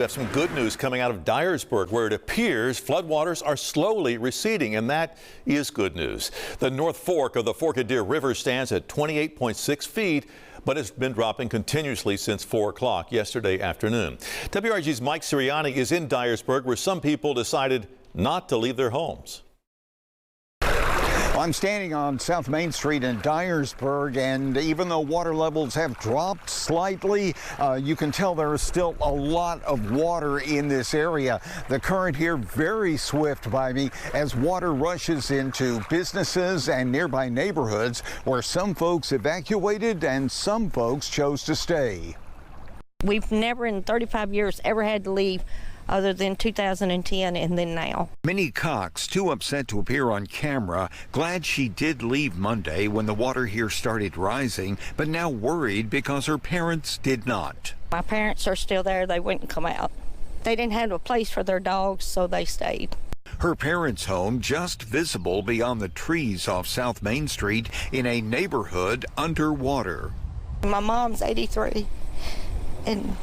We have some good news coming out of Dyersburg, where it appears floodwaters are slowly receding, and that is good news. The North Fork of the Forked-Deer River stands at 28.6 feet, but it's been dropping continuously since 4 o'clock yesterday afternoon. WRG's Mike Sirianni is in Dyersburg, where some people decided not to leave their homes. I'm standing on South Main Street in Dyersburg, and even though water levels have dropped slightly, you can tell there is still a lot of water in this area. The current here very swift by me as water rushes into businesses and nearby neighborhoods where some folks evacuated and some folks chose to stay. We've never in 35 years ever had to leave other than 2010 and then now. Minnie Cox, too upset to appear on camera, glad she did leave Monday when the water here started rising, but now worried because her parents did not. My parents are still there. They wouldn't come out. They didn't have a place for their dogs, so they stayed. Her parents' home just visible beyond the trees off South Main Street in a neighborhood underwater. My mom's 83, and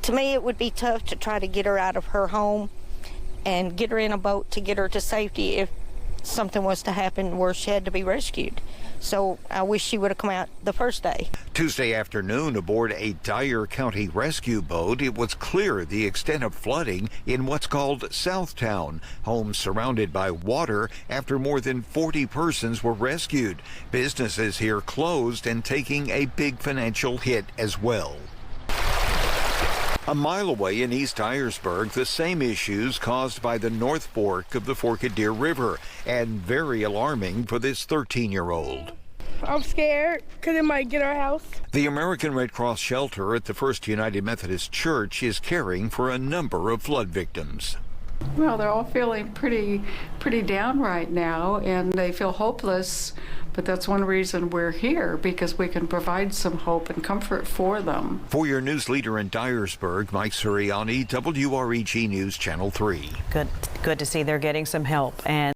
to me, it would be tough to try to get her out of her home and get her in a boat to get her to safety if something was to happen where she had to be rescued. So I wish she would have come out the first day. Tuesday afternoon, aboard a Dyer County rescue boat, it was clear the extent of flooding in what's called Southtown. Homes surrounded by water after more than 40 persons were rescued. Businesses here closed and taking a big financial hit as well. A mile away in East Dyersburg, the same issues caused by the North Fork of the Forked-Deer River, and very alarming for this 13-year-old. I'm scared because it might get our house. The American Red Cross shelter at the First United Methodist Church is caring for a number of flood victims. Well, they're all feeling pretty down right now, and they feel hopeless, but that's one reason we're here, because we can provide some hope and comfort for them. For your news leader in Dyersburg, Mike Sirianni, WREG News Channel 3. Good to see they're getting some help. And